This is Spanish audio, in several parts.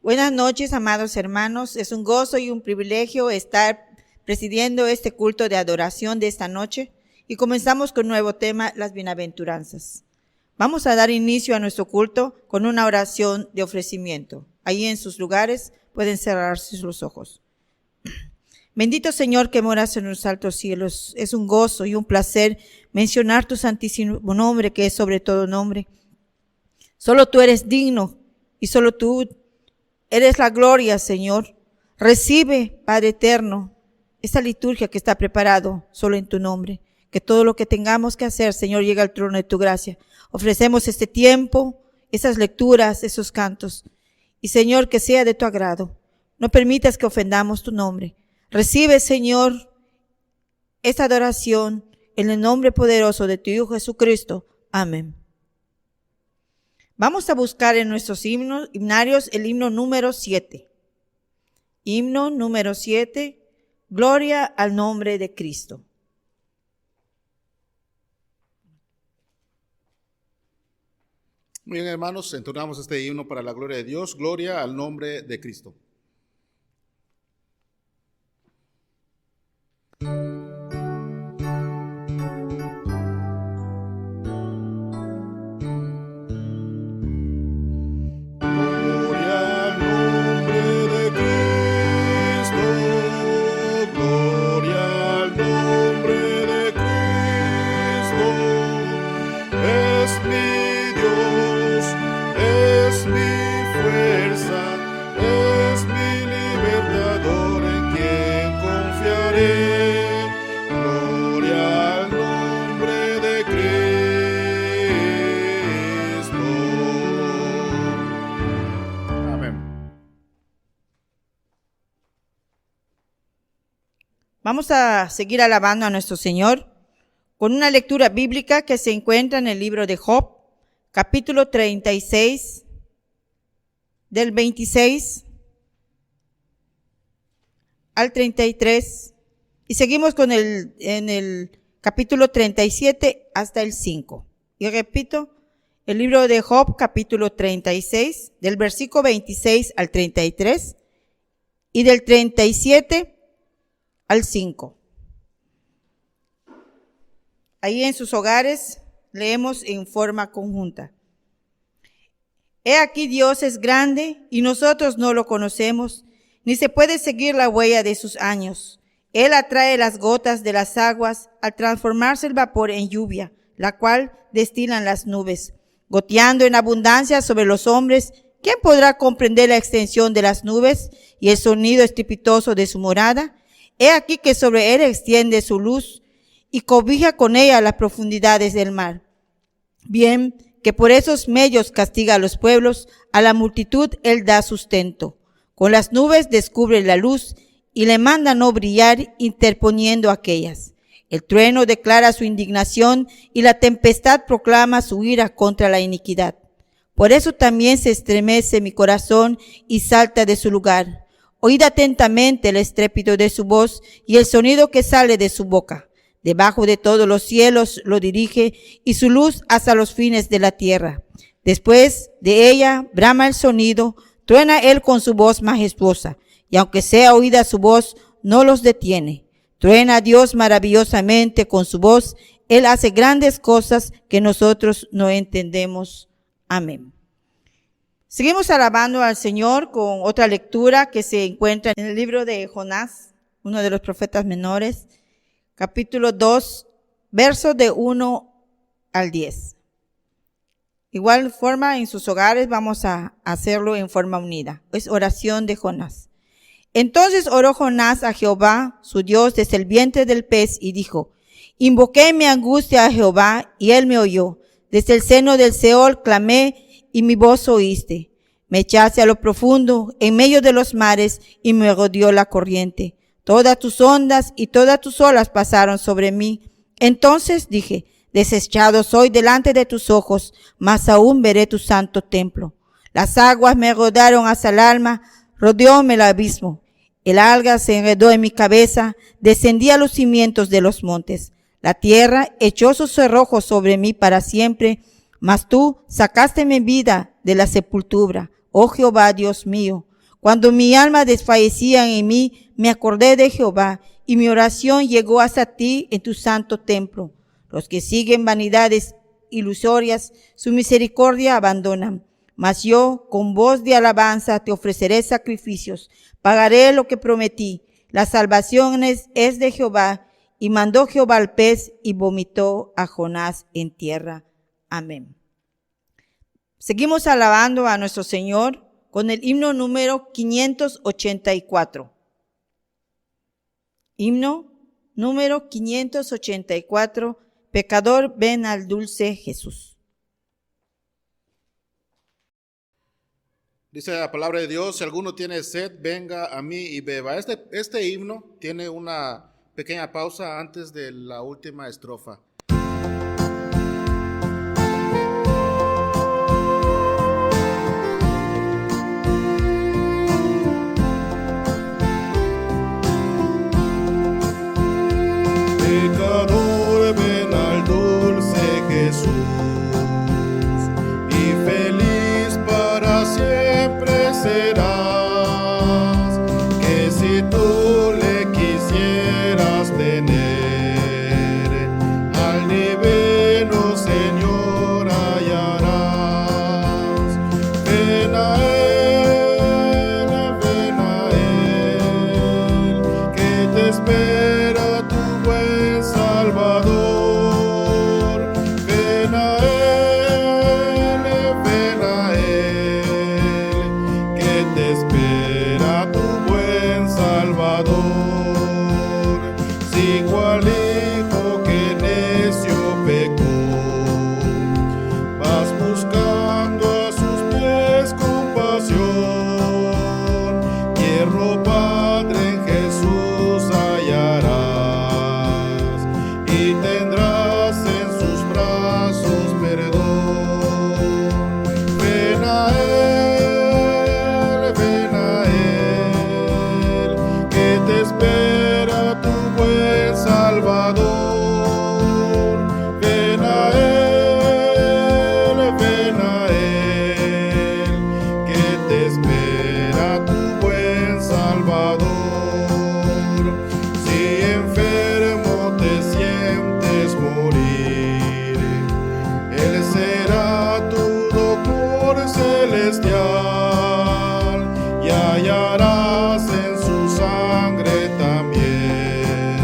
Buenas noches, amados hermanos. Es un gozo y un privilegio estar presidiendo este culto de adoración de esta noche. Y comenzamos con un nuevo tema, las bienaventuranzas. Vamos a dar inicio a nuestro culto con una oración de ofrecimiento. Ahí en sus lugares pueden cerrarse los ojos. Bendito Señor que moras en los altos cielos. Es un gozo y un placer mencionar tu santísimo nombre, que es sobre todo nombre. Solo tú eres digno y solo tú eres la gloria, Señor. Recibe, Padre eterno, esta liturgia que está preparado solo en tu nombre. Que todo lo que tengamos que hacer, Señor, llegue al trono de tu gracia. Ofrecemos este tiempo, esas lecturas, esos cantos. Y, Señor, que sea de tu agrado. No permitas que ofendamos tu nombre. Recibe, Señor, esta adoración en el nombre poderoso de tu Hijo Jesucristo. Amén. Vamos a buscar en nuestros himnarios el himno número 7. Himno número 7, Gloria al nombre de Cristo. Muy bien, hermanos, entonamos este himno para la gloria de Dios. Gloria al nombre de Cristo. Vamos a seguir alabando a nuestro Señor con una lectura bíblica que se encuentra en el libro de Job, capítulo 36, del 26 al 33, y seguimos en el capítulo 37 hasta el 5. Y repito, el libro de Job, capítulo 36, del versículo 26 al 33, y del 37 al 5. Ahí en sus hogares leemos en forma conjunta. He aquí Dios es grande y nosotros no lo conocemos, ni se puede seguir la huella de sus años. Él atrae las gotas de las aguas al transformarse el vapor en lluvia, la cual destilan las nubes, goteando en abundancia sobre los hombres. ¿Quién podrá comprender la extensión de las nubes y el sonido estrepitoso de su morada? He aquí que sobre él extiende su luz y cobija con ella las profundidades del mar. Bien, que por esos medios castiga a los pueblos, a la multitud él da sustento. Con las nubes descubre la luz y le manda no brillar interponiendo aquellas. El trueno declara su indignación y la tempestad proclama su ira contra la iniquidad. Por eso también se estremece mi corazón y salta de su lugar. Oíd atentamente el estrépito de su voz y el sonido que sale de su boca. Debajo de todos los cielos lo dirige y su luz hasta los fines de la tierra. Después de ella brama el sonido, truena él con su voz majestuosa, y aunque sea oída su voz, no los detiene. Truena Dios maravillosamente con su voz, él hace grandes cosas que nosotros no entendemos. Amén. Seguimos alabando al Señor con otra lectura que se encuentra en el libro de Jonás, uno de los profetas menores, capítulo 2, versos de 1 al 10. Igual forma, en sus hogares vamos a hacerlo en forma unida. Es oración de Jonás. Entonces oró Jonás a Jehová, su Dios, desde el vientre del pez, y dijo: Invoqué mi angustia a Jehová, y él me oyó. Desde el seno del Seol clamé, y mi voz oíste. Me echaste a lo profundo, en medio de los mares, y me rodeó la corriente. Todas tus ondas y todas tus olas pasaron sobre mí. Entonces dije: desechado soy delante de tus ojos, mas aún veré tu santo templo. Las aguas me rodearon hasta el alma, rodeóme el abismo. El alga se enredó en mi cabeza, descendí a los cimientos de los montes. La tierra echó sus cerrojos sobre mí para siempre, mas tú sacaste mi vida de la sepultura, oh Jehová Dios mío. Cuando mi alma desfallecía en mí, me acordé de Jehová, y mi oración llegó hasta ti en tu santo templo. Los que siguen vanidades ilusorias, su misericordia abandonan. Mas yo, con voz de alabanza, te ofreceré sacrificios. Pagaré lo que prometí. La salvación es de Jehová. Y mandó Jehová al pez y vomitó a Jonás en tierra. Amén. Seguimos alabando a nuestro Señor con el himno número 584. Himno número 584. Pecador, ven al dulce Jesús. Dice la palabra de Dios, si alguno tiene sed, venga a mí y beba. Este himno tiene una pequeña pausa antes de la última estrofa. Pecador, ven al dulce Jesús, y feliz para siempre serás, que si tú le quisieras tener, al divino Señor hallarás. Ven a Él, que te espera tu buen Salvador. Ven a Él, que te espera tu buen Salvador. Si cual hijo que necio pecó, vas buscando a sus pies compasión, hierro Padre en Jesús hallarás, y tendrás en sus brazos perdón. Ven a Él, que te espera tu buen Salvador. Ven a Él, que te espera tu buen Salvador. Si enfermo te sientes morir, Él será tu doctor celestial, y hallarás en su sangre también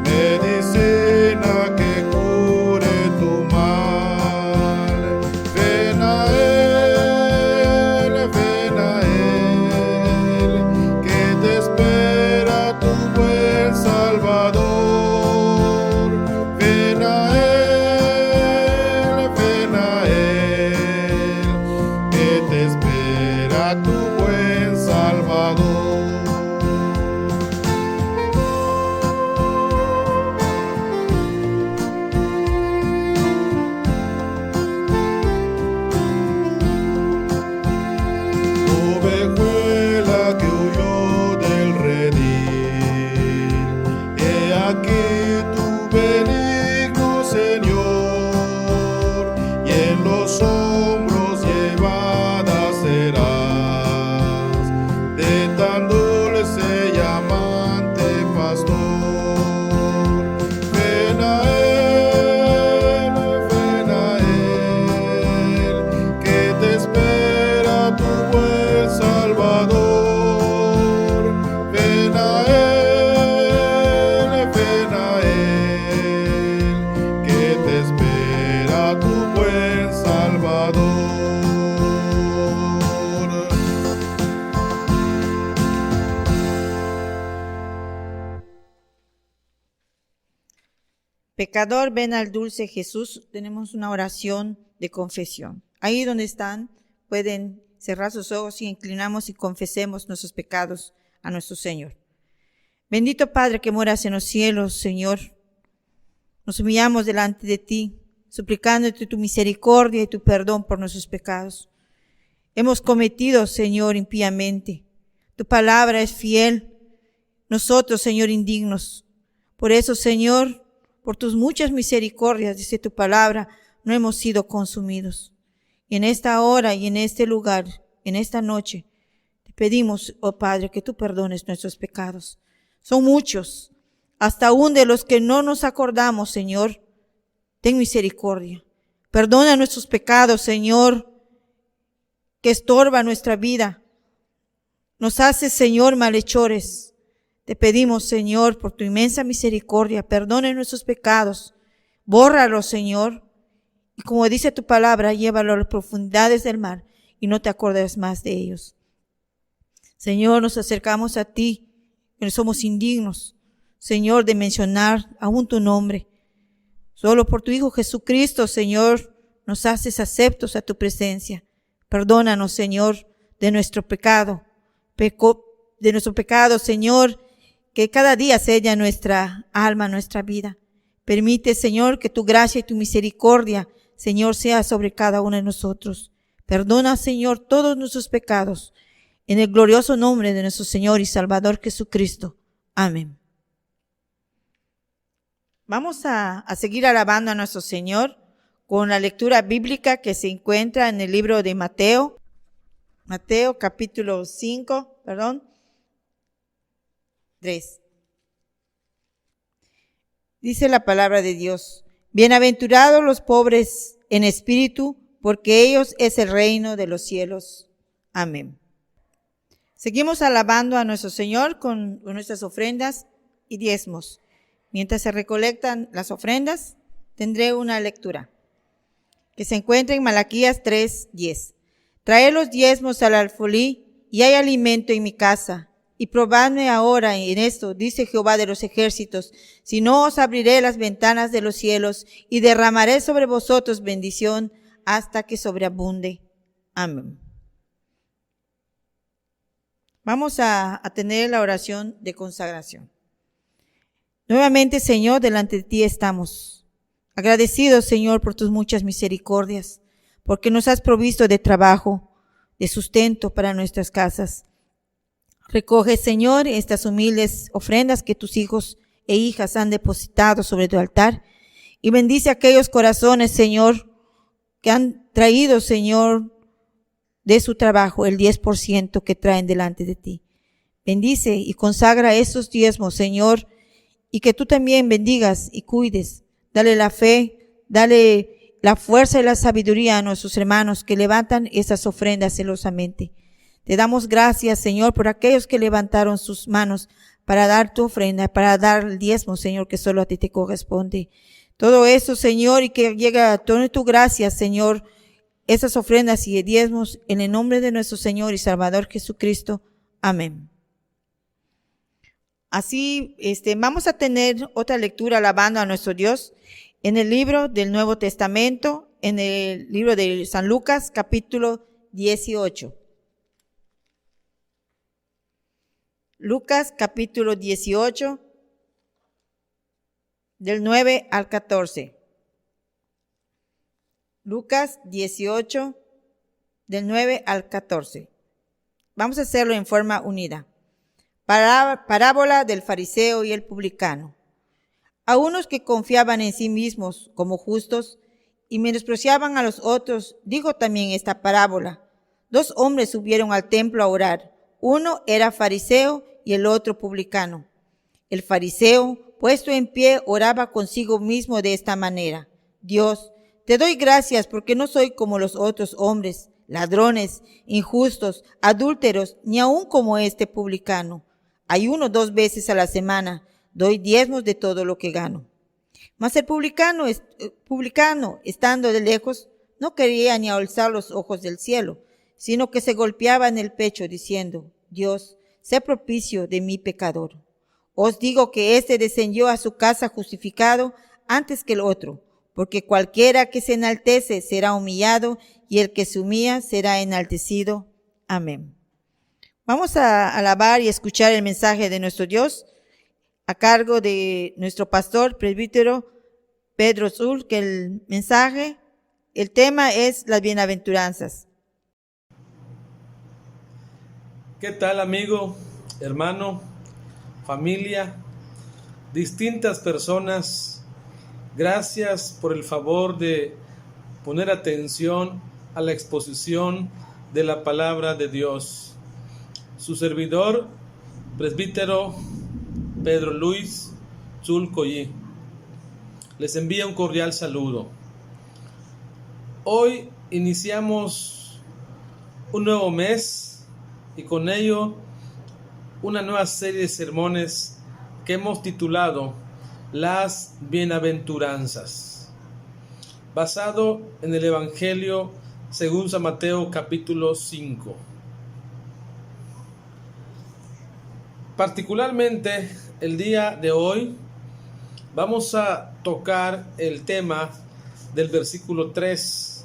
medicina que cure tu mal. Ven a Él, que te espera tu buen Salvador. Ven a Él, que te espera tu buen Salvador. Ovejuela que huyó del redil, he aquí tu benigno Señor, y en los hombros llevada serás de tan dulce y amante pastor. Ven a Él, que te espera tu buen Salvador. Ven a Él, que te espera tu buen Salvador. Pecador, ven al dulce Jesús. Tenemos una oración de confesión. Ahí donde están, pueden cerrar sus ojos y inclinamos y confesemos nuestros pecados a nuestro Señor. Bendito Padre que moras en los cielos, Señor, nos humillamos delante de ti, suplicándote tu misericordia y tu perdón por nuestros pecados. Hemos cometido, Señor, impíamente. Tu palabra es fiel. Nosotros, Señor, indignos. Por eso, Señor, por tus muchas misericordias, dice tu palabra, no hemos sido consumidos. Y en esta hora y en este lugar, en esta noche, te Pedimos, oh Padre, que tú perdones nuestros pecados. Son muchos, hasta aún de los que no nos acordamos, Señor. Ten misericordia. Perdona nuestros pecados, Señor, que estorba nuestra vida. Nos hace, Señor, malhechores. Te pedimos, Señor, por tu inmensa misericordia, perdone nuestros pecados. Bórralos, Señor. Y como dice tu palabra, llévalo a las profundidades del mar y no te acordes más de ellos. Señor, nos acercamos a ti, que somos indignos, Señor, de mencionar aún tu nombre. Solo por tu Hijo Jesucristo, Señor, nos haces aceptos a tu presencia. Perdónanos, Señor, de nuestro pecado. Señor, que cada día sella nuestra alma, nuestra vida. Permite, Señor, que tu gracia y tu misericordia, Señor, sea sobre cada uno de nosotros. Perdona, Señor, todos nuestros pecados. En el glorioso nombre de nuestro Señor y Salvador Jesucristo. Amén. Vamos a seguir alabando a nuestro Señor con la lectura bíblica que se encuentra en el libro de Mateo. Mateo capítulo 3. Dice la palabra de Dios: bienaventurados los pobres en espíritu, porque ellos es el reino de los cielos. Amén. Seguimos alabando a nuestro Señor con nuestras ofrendas y diezmos. Mientras se recolectan las ofrendas, tendré una lectura que se encuentra en Malaquías 3:10. Traed los diezmos al alfolí y hay alimento en mi casa. Y probadme ahora en esto, dice Jehová de los ejércitos, si no os abriré las ventanas de los cielos y derramaré sobre vosotros bendición hasta que sobreabunde. Amén. Vamos a tener la oración de consagración. Nuevamente, Señor, delante de ti estamos. Agradecidos, Señor, por tus muchas misericordias, porque nos has provisto de trabajo, de sustento para nuestras casas. Recoge, Señor, estas humildes ofrendas que tus hijos e hijas han depositado sobre tu altar y bendice aquellos corazones, Señor, que han traído, Señor, de su trabajo el 10% que traen delante de ti. Bendice y consagra esos diezmos, Señor, y que tú también bendigas y cuides. Dale la fe, dale la fuerza y la sabiduría a nuestros hermanos que levantan esas ofrendas celosamente. Te damos gracias, Señor, por aquellos que levantaron sus manos para dar tu ofrenda, para dar el diezmo, Señor, que solo a ti te corresponde. Todo eso, Señor, y que llega a toda tu gracia, Señor, esas ofrendas y diezmos, en el nombre de nuestro Señor y Salvador Jesucristo. Amén. Así, vamos a tener otra lectura alabando a nuestro Dios en el libro del Nuevo Testamento, en el libro de San Lucas, capítulo 18. Lucas, capítulo 18, del 9 al 14. Lucas 18, del 9 al 14. Vamos a hacerlo en forma unida. Parábola del fariseo y el publicano. A unos que confiaban en sí mismos como justos y menospreciaban a los otros, dijo también esta parábola. 2 hombres subieron al templo a orar. Uno era fariseo y el otro publicano. El fariseo, puesto en pie, oraba consigo mismo de esta manera: Dios, te doy gracias porque no soy como los otros hombres, ladrones, injustos, adúlteros, ni aun como este publicano. Ayuno 2 veces a la semana, doy diezmos de todo lo que gano. Mas el publicano, estando de lejos, no quería ni alzar los ojos del cielo, sino que se golpeaba en el pecho, diciendo: Dios, sé propicio de mi pecador. Os digo que éste descendió a su casa justificado antes que el otro, porque cualquiera que se enaltece será humillado, y el que se humilla será enaltecido. Amén. Vamos a alabar y escuchar el mensaje de nuestro Dios a cargo de nuestro pastor presbítero Pedro Zul, que el tema es las bienaventuranzas. ¿Qué tal, amigo, hermano, familia, distintas personas? Gracias por el favor de poner atención a la exposición de la palabra de Dios. Su servidor, presbítero Pedro Luis Zulcoyi, les envía un cordial saludo. Hoy iniciamos un nuevo mes y con ello una nueva serie de sermones que hemos titulado Las Bienaventuranzas, basado en el Evangelio según San Mateo capítulo 5. Particularmente el día de hoy vamos a tocar el tema del versículo 3.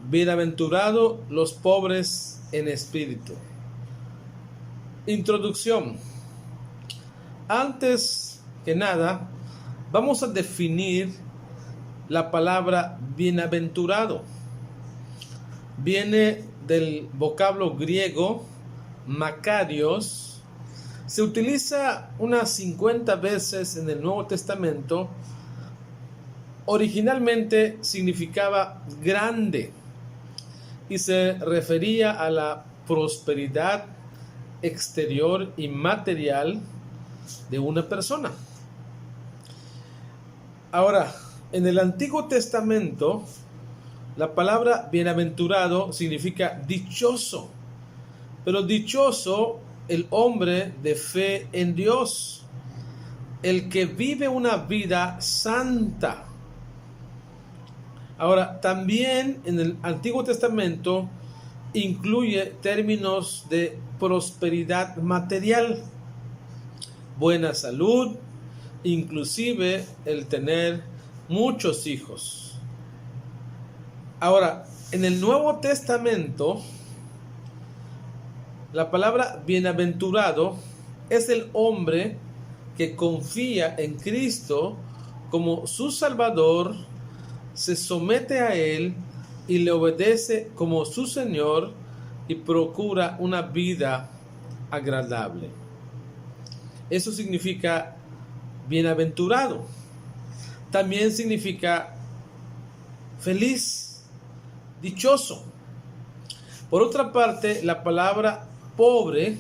Bienaventurados los pobres en espíritu. Introducción. Antes que nada, vamos a definir la palabra bienaventurado. Viene del vocablo griego makarios. Se utiliza unas 50 veces en el Nuevo Testamento. Originalmente significaba grande y se refería a la prosperidad exterior y material de una persona. Ahora, en el Antiguo Testamento, la palabra bienaventurado significa dichoso, pero dichoso el hombre de fe en Dios, el que vive una vida santa. Ahora, también en el Antiguo Testamento incluye términos de prosperidad material, buena salud, inclusive el tener muchos hijos. Ahora, en el Nuevo Testamento, la palabra bienaventurado es el hombre que confía en Cristo como su Salvador, se somete a Él y le obedece como su Señor y procura una vida agradable. Eso significa bienaventurado. También significa feliz, dichoso. Por otra parte, la palabra pobre,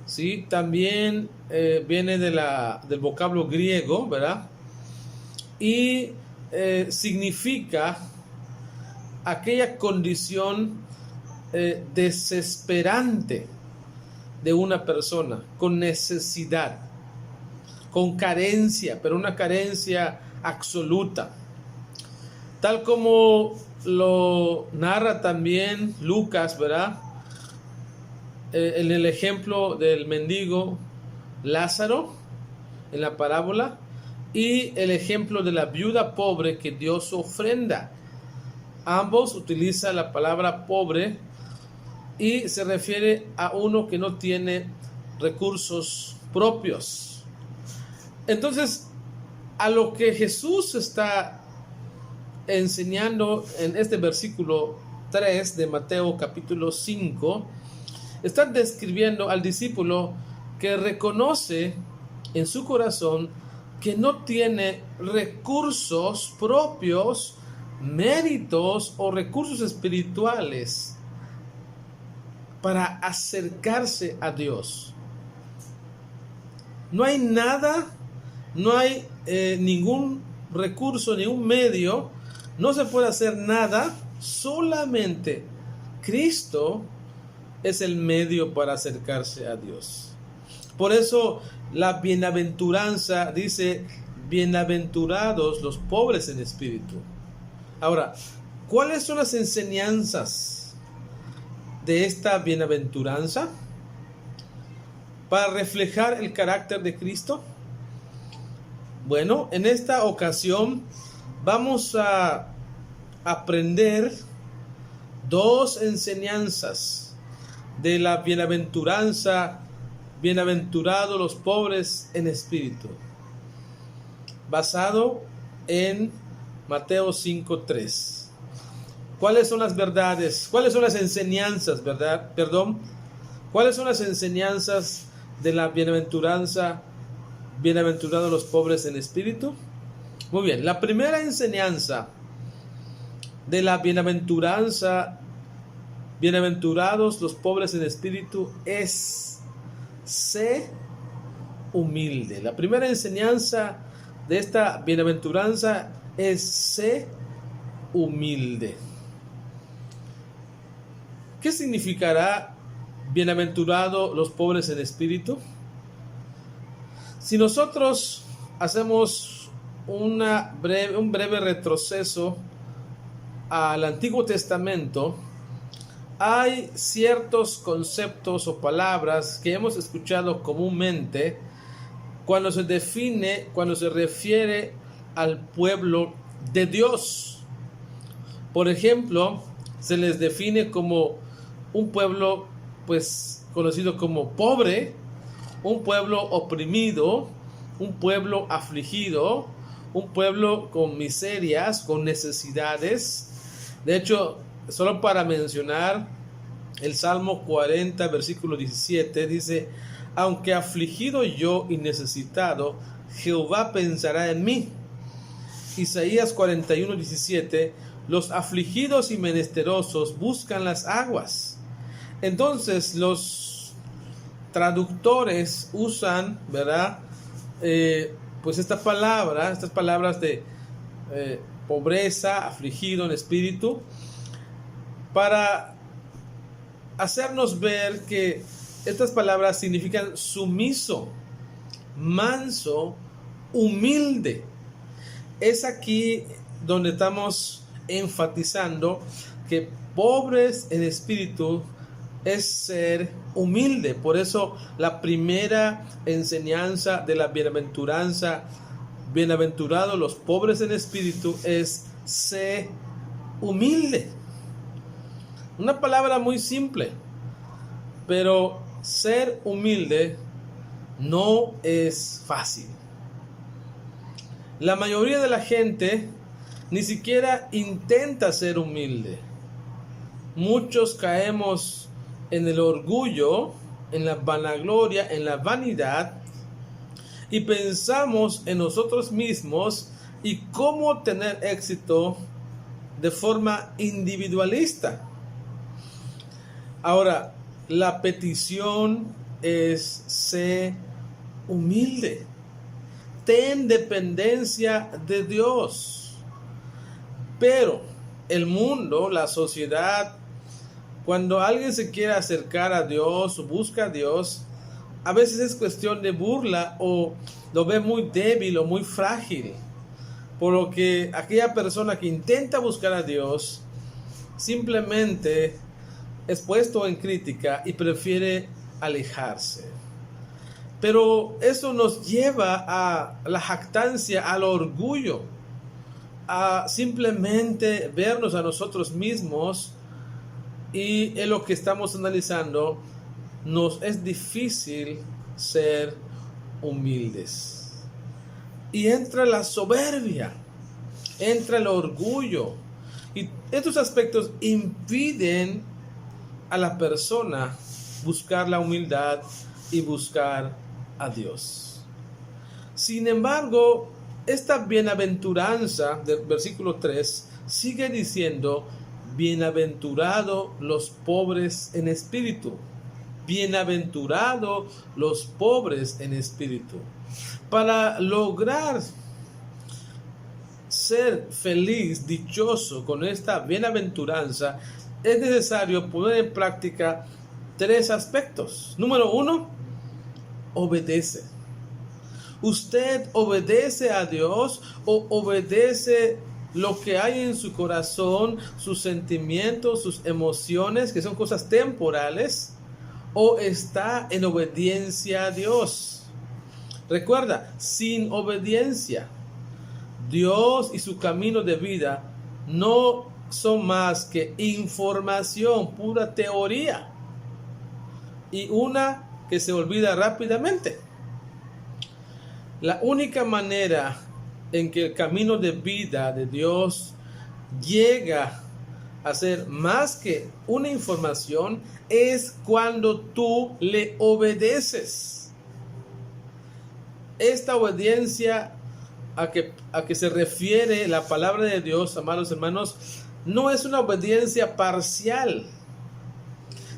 ¿sí?, también viene del vocablo griego, ¿verdad? Y significa aquella condición desesperante de una persona, con necesidad, con carencia, pero una carencia absoluta. Tal como lo narra también Lucas, ¿verdad? En el ejemplo del mendigo Lázaro, en la parábola, y el ejemplo de la viuda pobre que dio su ofrenda. Ambos utilizan la palabra pobre y se refiere a uno que no tiene recursos propios. Entonces, a lo que Jesús está enseñando en este versículo 3 de Mateo capítulo 5, está describiendo al discípulo que reconoce en su corazón que no tiene recursos propios, méritos o recursos espirituales para acercarse a Dios. No hay nada, no hay ningún recurso, ningún medio, no se puede hacer nada, solamente Cristo es el medio para acercarse a Dios. Por eso la bienaventuranza dice, bienaventurados los pobres en espíritu. Ahora, ¿cuáles son las enseñanzas de esta bienaventuranza para reflejar el carácter de Cristo? Bueno, en esta ocasión vamos a aprender dos enseñanzas de la bienaventuranza, bienaventurados los pobres en espíritu, basado en Mateo 5:3. ¿Cuáles son las verdades? ¿Cuáles son las enseñanzas, verdad? ¿Cuáles son las enseñanzas de la bienaventuranza, bienaventurados los pobres en espíritu? Muy bien, la primera enseñanza de la bienaventuranza bienaventurados los pobres en espíritu es: sé humilde. La primera enseñanza de esta bienaventuranza es: sé humilde. ¿Qué significará bienaventurado los pobres en espíritu? Si nosotros hacemos un breve retroceso al Antiguo Testamento, hay ciertos conceptos o palabras que hemos escuchado comúnmente cuando se refiere al pueblo de Dios. Por ejemplo, se les define como un pueblo, pues, conocido como pobre, un pueblo oprimido, un pueblo afligido, un pueblo con miserias, con necesidades. De hecho, solo para mencionar, el Salmo 40, versículo 17, dice: aunque afligido yo y necesitado, Jehová pensará en mí. Isaías 41, 17, los afligidos y menesterosos buscan las aguas. Entonces, los traductores usan, ¿verdad? Pues estas palabras de pobreza, afligido en espíritu, para hacernos ver que estas palabras significan sumiso, manso, humilde. Es aquí donde estamos enfatizando que pobres en espíritu es ser humilde. Por eso la primera enseñanza de la bienaventuranza, bienaventurados los pobres en espíritu, es: sé humilde. Una palabra muy simple, pero ser humilde no es fácil. La mayoría de la gente ni siquiera intenta ser humilde. Muchos caemos en el orgullo, en la vanagloria, en la vanidad, y pensamos en nosotros mismos y cómo tener éxito de forma individualista. Ahora, la petición es: sé humilde. Ten dependencia de Dios. Pero el mundo, la sociedad, cuando alguien se quiere acercar a Dios o busca a Dios, a veces es cuestión de burla o lo ve muy débil o muy frágil. Por lo que aquella persona que intenta buscar a Dios simplemente es puesto en crítica y prefiere alejarse. Pero eso nos lleva a la jactancia, al orgullo, a simplemente vernos a nosotros mismos, y en lo que estamos analizando nos es difícil ser humildes. Y entra la soberbia, entra el orgullo, y estos aspectos impiden a la persona buscar la humildad y buscar a Dios. Sin embargo, esta bienaventuranza del versículo 3 sigue diciendo: bienaventurados los pobres en espíritu. Bienaventurados los pobres en espíritu. Para lograr ser feliz, dichoso con esta bienaventuranza, es necesario poner en práctica 3 aspectos. Número 1, obedece. ¿Usted obedece a Dios o obedece lo que hay en su corazón, sus sentimientos, sus emociones, que son cosas temporales, o está en obediencia a Dios? Recuerda, sin obediencia, Dios y su camino de vida no son más que información, pura teoría, y una que se olvida rápidamente. La única manera en que el camino de vida de Dios llega a ser más que una información es cuando tú le obedeces. Esta obediencia a que se refiere la palabra de Dios, amados hermanos, no es una obediencia parcial,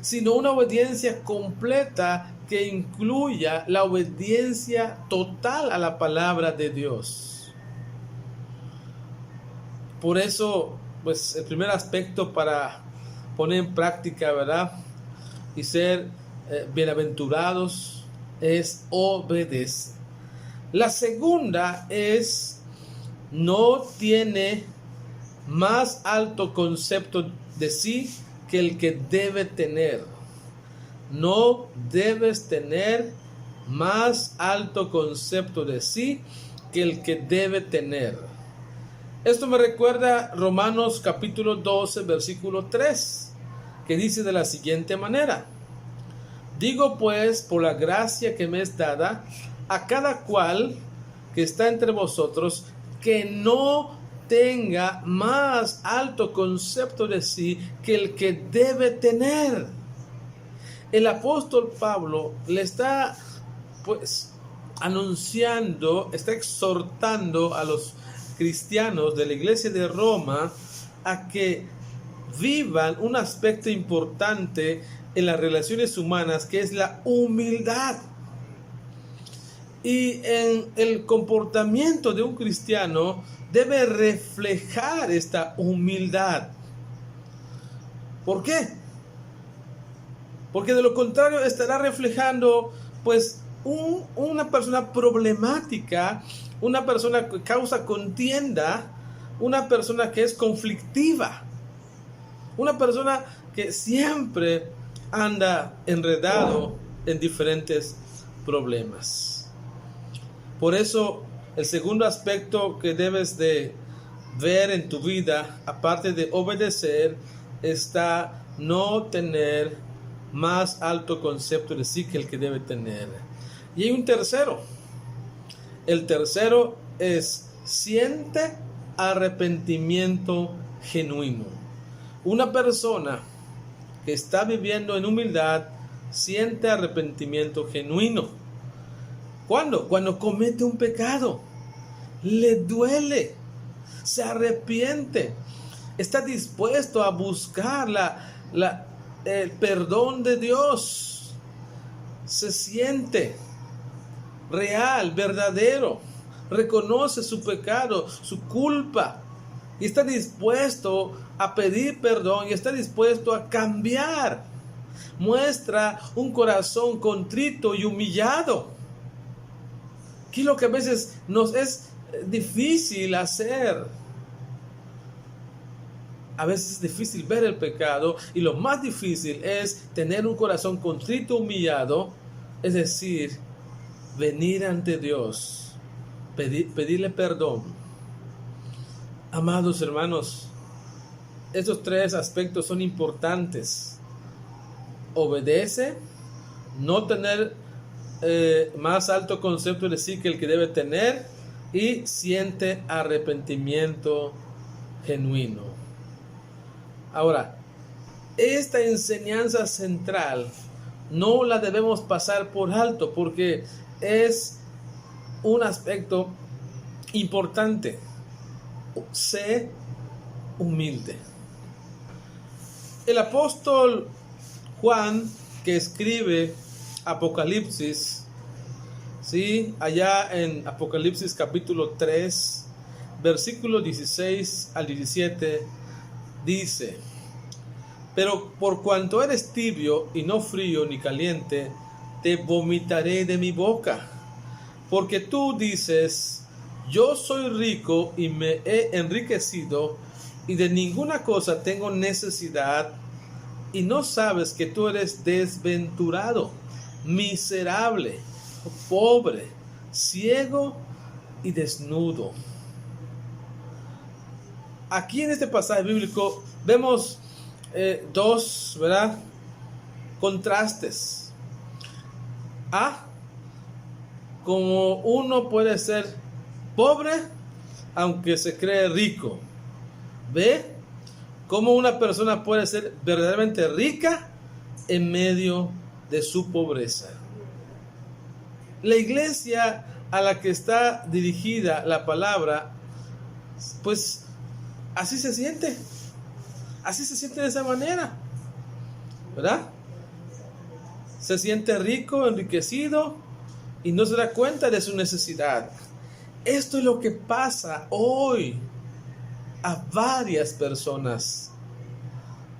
sino una obediencia completa que incluya la obediencia total a la palabra de Dios. Por eso, pues el primer aspecto para poner en práctica, ¿verdad? Y ser bienaventurados es obedecer. La segunda es, no tiene más alto concepto de sí que el que debe tener. No debes tener más alto concepto de sí que el que debe tener. Esto me recuerda Romanos capítulo 12, versículo 3, que dice de la siguiente manera: digo pues, por la gracia que me es dada, a cada cual que está entre vosotros, que no tenga más alto concepto de sí que el que debe tener. El apóstol Pablo le está pues anunciando, está exhortando a los cristianos de la iglesia de Roma a que vivan un aspecto importante en las relaciones humanas, que es la humildad. Y en el comportamiento de un cristiano debe reflejar esta humildad. ¿Por qué? Porque de lo contrario estará reflejando pues una persona problemática, una persona que causa contienda, una persona que es conflictiva, una persona que siempre anda enredado en diferentes problemas. Por eso el segundo aspecto que debes de ver en tu vida, aparte de obedecer, está no tener más alto concepto de sí que el que debe tener. Y hay un tercero. El tercero es: siente arrepentimiento genuino. Una persona que está viviendo en humildad siente arrepentimiento genuino. ¿Cuándo? Cuando comete un pecado. Le duele, se arrepiente, está dispuesto a buscar el perdón de Dios. Se siente real, verdadero, reconoce su pecado, su culpa, y está dispuesto a pedir perdón y está dispuesto a cambiar. Muestra un corazón contrito y humillado, que es lo que a veces nos es difícil hacer. A veces es difícil ver el pecado, y lo más difícil es tener un corazón contrito, humillado, es decir, venir ante Dios, pedirle perdón. Amados hermanos, estos tres aspectos son importantes. Obedece, no tener más alto concepto de sí que el que debe tener, y siente arrepentimiento genuino. Ahora, esta enseñanza central no la debemos pasar por alto, porque es un aspecto importante. Sé humilde. El apóstol Juan, que escribe Apocalipsis, ¿sí? Allá en Apocalipsis capítulo 3, versículos 16 al 17, dice: pero por cuanto eres tibio y no frío ni caliente, te vomitaré de mi boca. Porque tú dices: yo soy rico y me he enriquecido, y de ninguna cosa tengo necesidad, y no sabes que tú eres desventurado, miserable, pobre, ciego y desnudo. Aquí en este pasaje bíblico vemos dos, ¿verdad?, contrastes. Como uno puede ser pobre aunque se cree rico. B, como una persona puede ser verdaderamente rica en medio de su pobreza. La iglesia a la que está dirigida la palabra, pues así se siente de esa manera, ¿verdad? se siente rico, enriquecido y no se da cuenta de su necesidad. Esto es lo que pasa hoy a varias personas.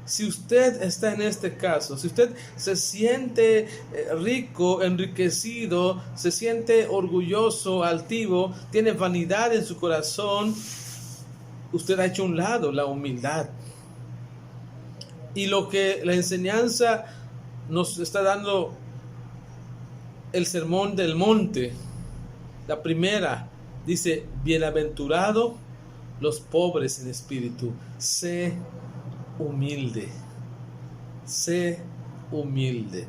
Si usted está en este caso, si usted se siente rico, enriquecido, se siente orgulloso, altivo, tiene vanidad en su corazón, usted ha hecho a un lado la humildad. Y lo que la enseñanza nos está dando el sermón del monte, la primera, dice: bienaventurado los pobres en espíritu, sé humilde, sé humilde.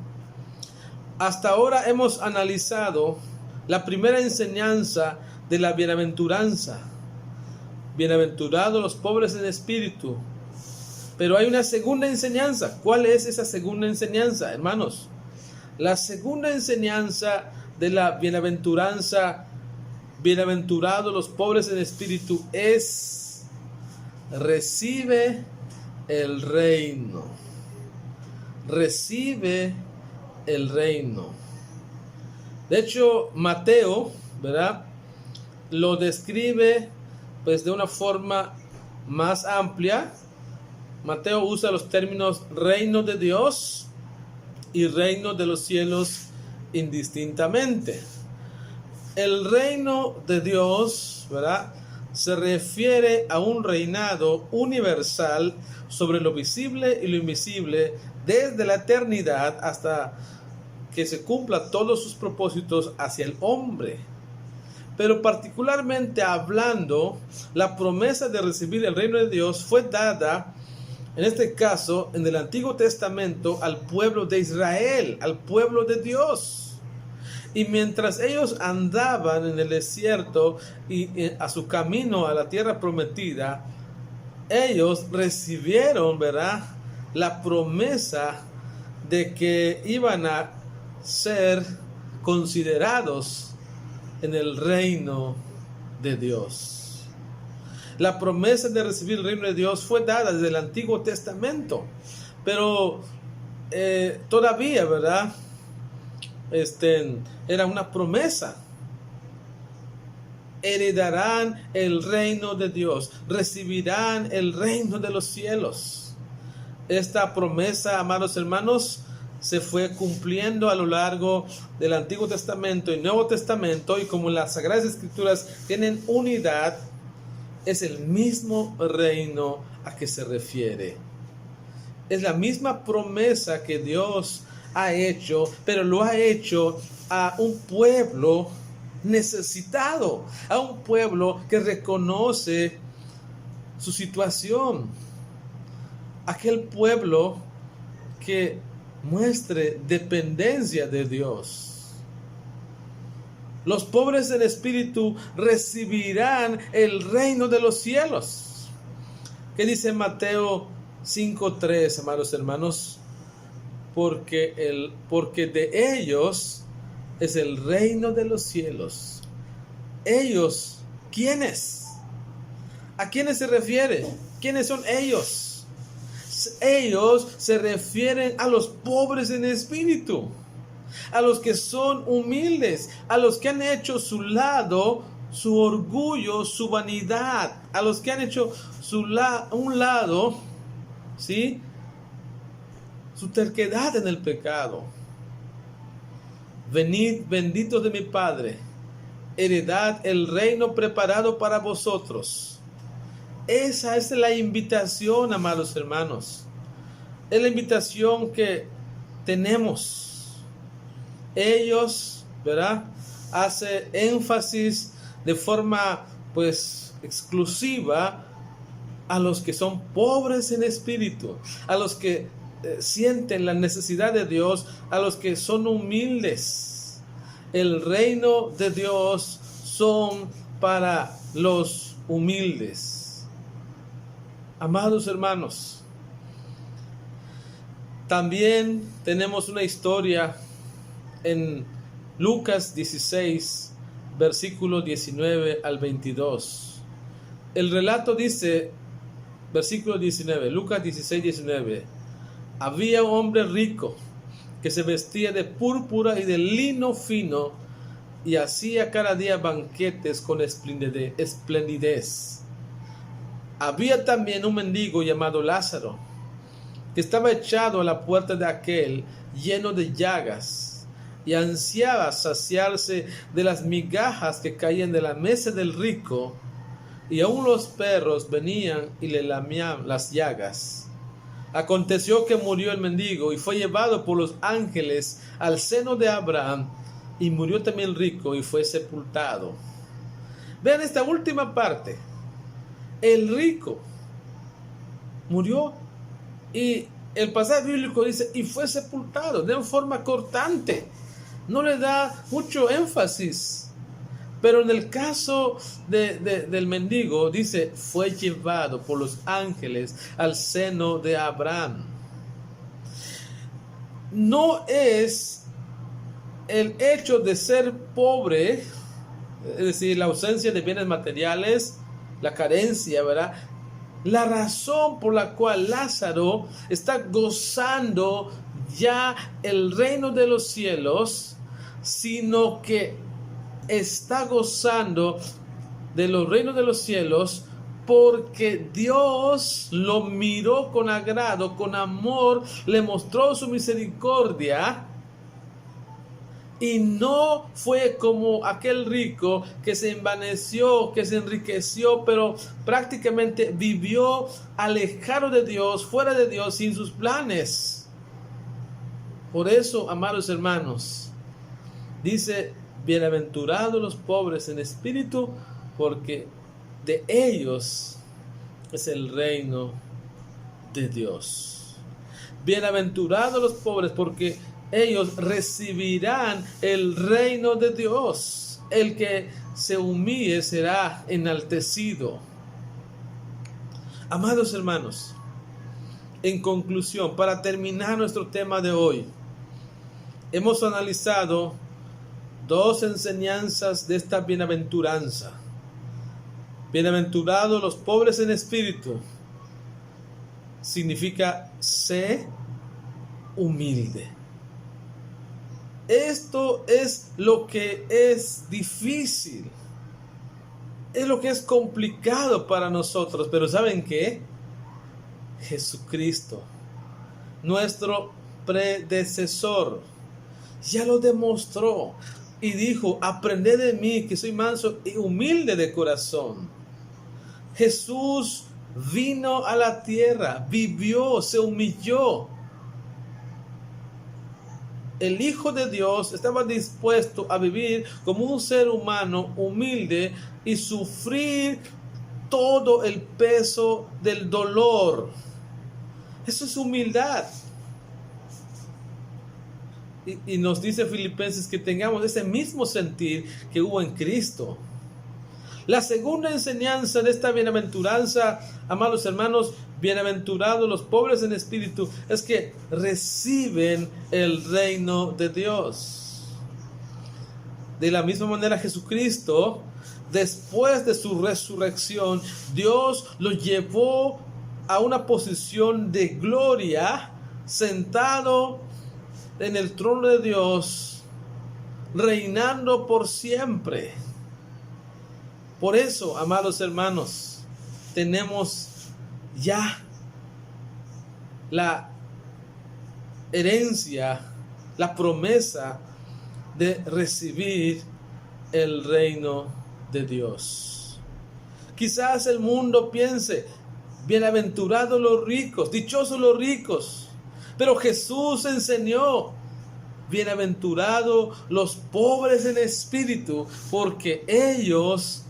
Hasta ahora hemos analizado la primera enseñanza de la bienaventuranza. Bienaventurados los pobres en espíritu. Pero hay una segunda enseñanza. ¿Cuál es esa segunda enseñanza, hermanos? La segunda enseñanza de la bienaventuranza, bienaventurados los pobres en espíritu, es: recibe el reino. Recibe el reino. De hecho, Mateo, ¿verdad?, lo describe pues de una forma más amplia. Mateo usa los términos reino de Dios y reino de los cielos indistintamente. El reino de Dios, ¿verdad?, se refiere a un reinado universal sobre lo visible y lo invisible desde la eternidad hasta que se cumpla todos sus propósitos hacia el hombre. Pero particularmente hablando, la promesa de recibir el reino de Dios fue dada, en este caso, en el Antiguo Testamento, al pueblo de Israel, al pueblo de Dios. Y mientras ellos andaban en el desierto y a su camino a la tierra prometida, ellos recibieron, ¿verdad?, la promesa de que iban a ser considerados en el reino de Dios. La promesa de recibir el reino de Dios fue dada desde el Antiguo Testamento, pero todavía, ¿verdad?, era una promesa. Heredarán el reino de Dios, recibirán el reino de los cielos. Esta promesa, amados hermanos, se fue cumpliendo a lo largo del Antiguo Testamento y Nuevo Testamento, y como las Sagradas Escrituras tienen unidad, es el mismo reino a que se refiere. Es la misma promesa que Dios ha hecho, pero lo ha hecho a un pueblo necesitado, a un pueblo que reconoce su situación, aquel pueblo que muestre dependencia de Dios. Los pobres en espíritu recibirán el reino de los cielos. ¿Qué dice Mateo 5:3, amados hermanos? Porque de ellos es el reino de los cielos. Ellos, ¿quiénes? ¿A quiénes se refiere? ¿Quiénes son ellos? Ellos se refieren a los pobres en espíritu, a los que son humildes, a los que han hecho su lado, su orgullo, su vanidad, a los que han hecho un lado, ¿sí?, su terquedad en el pecado. Venid, benditos de mi Padre, heredad el reino preparado para vosotros. Esa es la invitación, amados hermanos. Es la invitación que tenemos. Ellos, ¿verdad?, hace énfasis de forma pues exclusiva a los que son pobres en espíritu, a los que sienten la necesidad de Dios, a los que son humildes. El reino de Dios son para los humildes. Amados hermanos, también tenemos una historia en Lucas 16, versículo 19 al 22. El relato dice, versículo 19, Lucas 16, 19: había un hombre rico que se vestía de púrpura y de lino fino, y hacía cada día banquetes con esplendidez. Había también un mendigo llamado Lázaro, que estaba echado a la puerta de aquel, lleno de llagas, y ansiaba saciarse de las migajas que caían de la mesa del rico, y aun los perros venían y le lamían las llagas. Aconteció que murió el mendigo y fue llevado por los ángeles al seno de Abraham, y murió también el rico y fue sepultado. Vean esta última parte. El rico murió y el pasaje bíblico dice y fue sepultado de forma cortante. No le da mucho énfasis. Pero en el caso del mendigo dice fue llevado por los ángeles al seno de Abraham. No es el hecho de ser pobre, es decir, la ausencia de bienes materiales, la carencia, ¿verdad? La razón por la cual Lázaro está gozando ya el reino de los cielos, sino que está gozando de los reinos de los cielos porque Dios lo miró con agrado, con amor, le mostró su misericordia. Y no fue como aquel rico que se envaneció, que se enriqueció, pero prácticamente vivió alejado de Dios, fuera de Dios, sin sus planes. Por eso, amados hermanos, dice, bienaventurados los pobres en espíritu, porque de ellos es el reino de Dios. Bienaventurados los pobres, porque ellos recibirán el reino de Dios. El que se humille será enaltecido. Amados hermanos, en conclusión, para terminar nuestro tema de hoy, hemos analizado dos enseñanzas de esta bienaventuranza. Bienaventurados los pobres en espíritu significa sé humilde. Esto es lo que es difícil, es lo que es complicado para nosotros, pero ¿saben qué? Jesucristo, nuestro predecesor, ya lo demostró y dijo, aprended de mí que soy manso y humilde de corazón. Jesús vino a la tierra, vivió, se humilló. El Hijo de Dios estaba dispuesto a vivir como un ser humano humilde y sufrir todo el peso del dolor. Eso es humildad. Y nos dice Filipenses que tengamos ese mismo sentir que hubo en Cristo. La segunda enseñanza de esta bienaventuranza, amados hermanos, bienaventurados los pobres en espíritu, es que reciben el reino de Dios. De la misma manera Jesucristo, después de su resurrección, Dios lo llevó a una posición de gloria, sentado en el trono de Dios, reinando por siempre. Por eso, amados hermanos, tenemos ya la herencia, la promesa de recibir el reino de Dios. Quizás el mundo piense, bienaventurados los ricos, dichosos los ricos, pero Jesús enseñó, bienaventurados los pobres en espíritu, porque ellos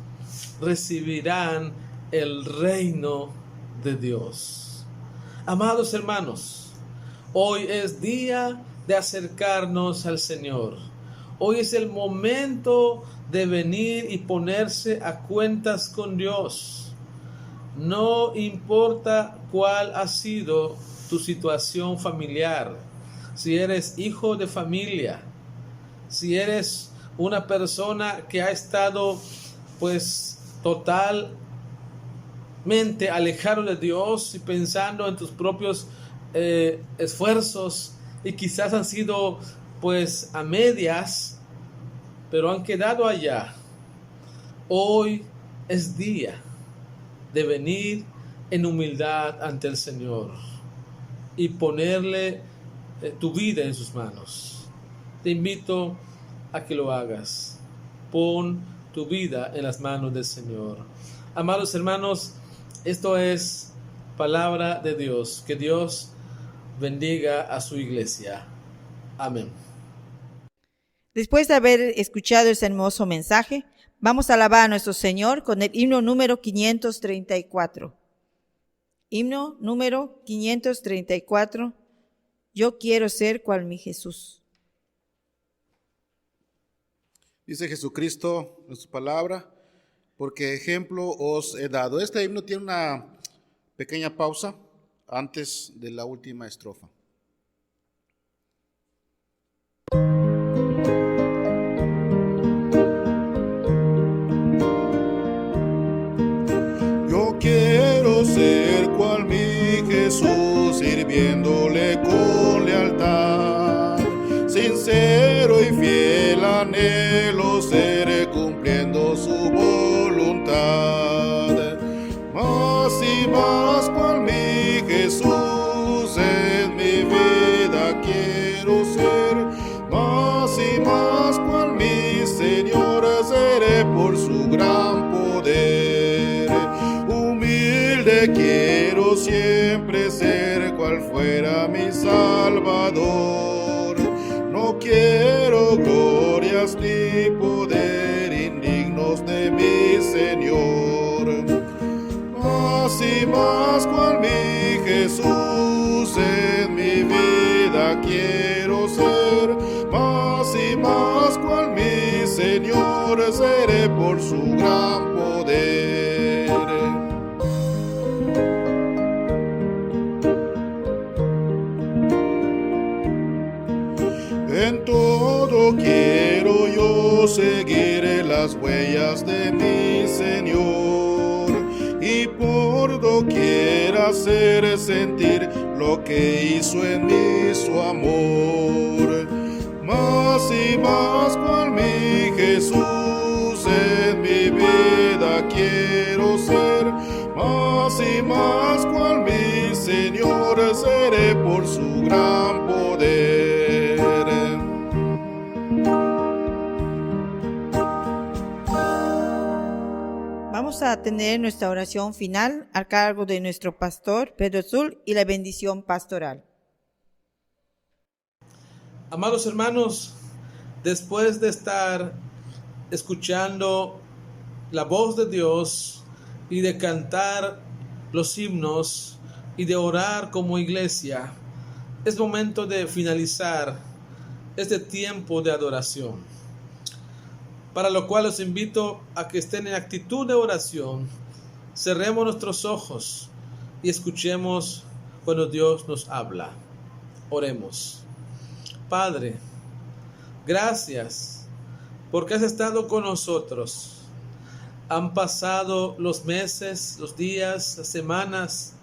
recibirán el reino de Dios. Amados hermanos, hoy es día de acercarnos al Señor. Hoy es el momento de venir y ponerse a cuentas con Dios. No importa cuál ha sido tu situación familiar, si eres hijo de familia, si eres una persona que ha estado totalmente alejado de Dios y pensando en tus propios esfuerzos y quizás han sido pues a medias, pero han quedado allá. Hoy es día de venir en humildad ante el Señor y ponerle tu vida en sus manos. Te invito a que lo hagas. Pon tu vida en las manos del Señor. Amados hermanos, esto es palabra de Dios. Que Dios bendiga a su iglesia. Amén. Después de haber escuchado ese hermoso mensaje, vamos a alabar a nuestro Señor con el himno número 534. Himno número 534. Yo quiero ser cual mi Jesús. Dice Jesucristo en su palabra, porque ejemplo os he dado. Este himno tiene una pequeña pausa antes de la última estrofa. Yo quiero ser cual mi Jesús, sirviéndole con lealtad, sincero y fiel anhelo ser, cumpliendo su voluntad. Más y más cual mi Jesús, en mi vida quiero ser. Más y más cual mi Señor, seré por su gran poder. Humilde quiero siempre ser, cual fuera mi Salvador. No quiero glorias ni poder indignos de mi Señor. Más y más cual mi Jesús, en mi vida quiero ser. Más y más cual mi Señor, seré por su gran poder. En todo quiero yo seguir las huellas de mi Señor, y por doquier hacer sentir lo que hizo en mí su amor. Más y más cual mi Jesús, en mi vida quiero ser. Más y más cual mi Señor, seré por su gran poder. Vamos a tener nuestra oración final a cargo de nuestro pastor Pedro Zul y la bendición pastoral. Amados hermanos, después de estar escuchando la voz de Dios y de cantar los himnos y de orar como iglesia, es momento de finalizar este tiempo de adoración, para lo cual los invito a que estén en actitud de oración. Cerremos nuestros ojos y escuchemos cuando Dios nos habla. Oremos. Padre, gracias porque has estado con nosotros. Han pasado los meses, los días, las semanas,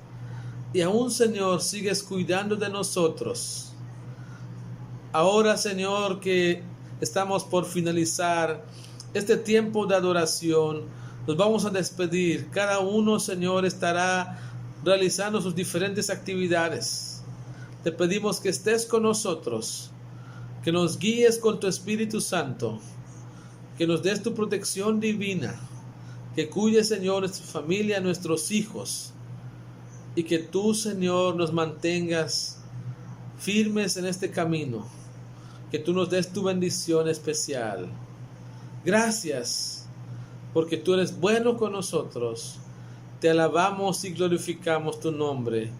y aún, Señor, sigues cuidando de nosotros. Ahora, Señor, que estamos por finalizar este tiempo de adoración, nos vamos a despedir. Cada uno, Señor, estará realizando sus diferentes actividades. Te pedimos que estés con nosotros, que nos guíes con tu Espíritu Santo, que nos des tu protección divina, que cuides, Señor, nuestra familia, nuestros hijos, y que tú, Señor, nos mantengas firmes en este camino, que tú nos des tu bendición especial. Gracias, porque tú eres bueno con nosotros. Te alabamos y glorificamos tu nombre,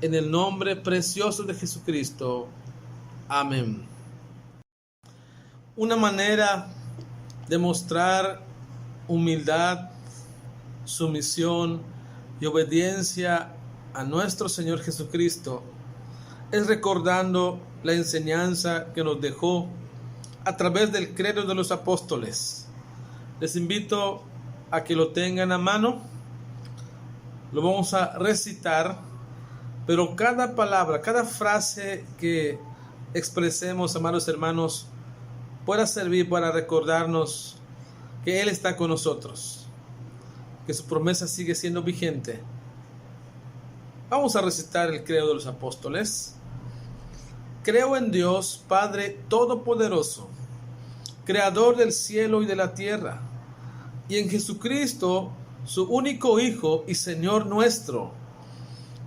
en el nombre precioso de Jesucristo. Amén. Una manera de mostrar humildad, sumisión y obediencia a nuestro Señor Jesucristo es recordando la enseñanza que nos dejó a través del credo de los apóstoles. Les invito a que lo tengan a mano. Lo vamos a recitar, pero cada palabra, cada frase que expresemos, amados hermanos, pueda servir para recordarnos que Él está con nosotros, que su promesa sigue siendo vigente. Vamos a recitar el credo de los apóstoles. Creo en Dios, Padre Todopoderoso, Creador del cielo y de la tierra, y en Jesucristo, su único Hijo y Señor nuestro,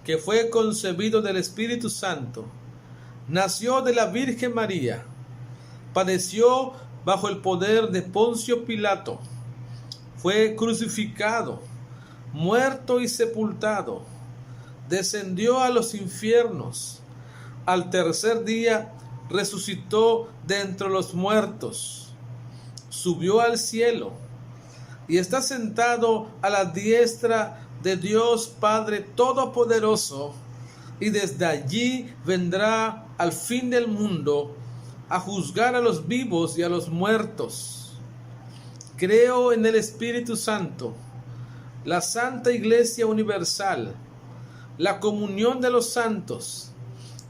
que fue concebido del Espíritu Santo, nació de la Virgen María, padeció bajo el poder de Poncio Pilato, fue crucificado, muerto y sepultado, descendió a los infiernos, al tercer día resucitó de entre los muertos, subió al cielo y está sentado a la diestra de Dios Padre Todopoderoso, y desde allí vendrá al fin del mundo a juzgar a los vivos y a los muertos. Creo en el Espíritu Santo, la Santa Iglesia Universal, la comunión de los santos,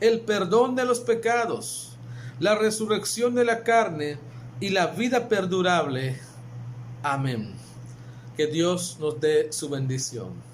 el perdón de los pecados, la resurrección de la carne y la vida perdurable. Amén. Que Dios nos dé su bendición.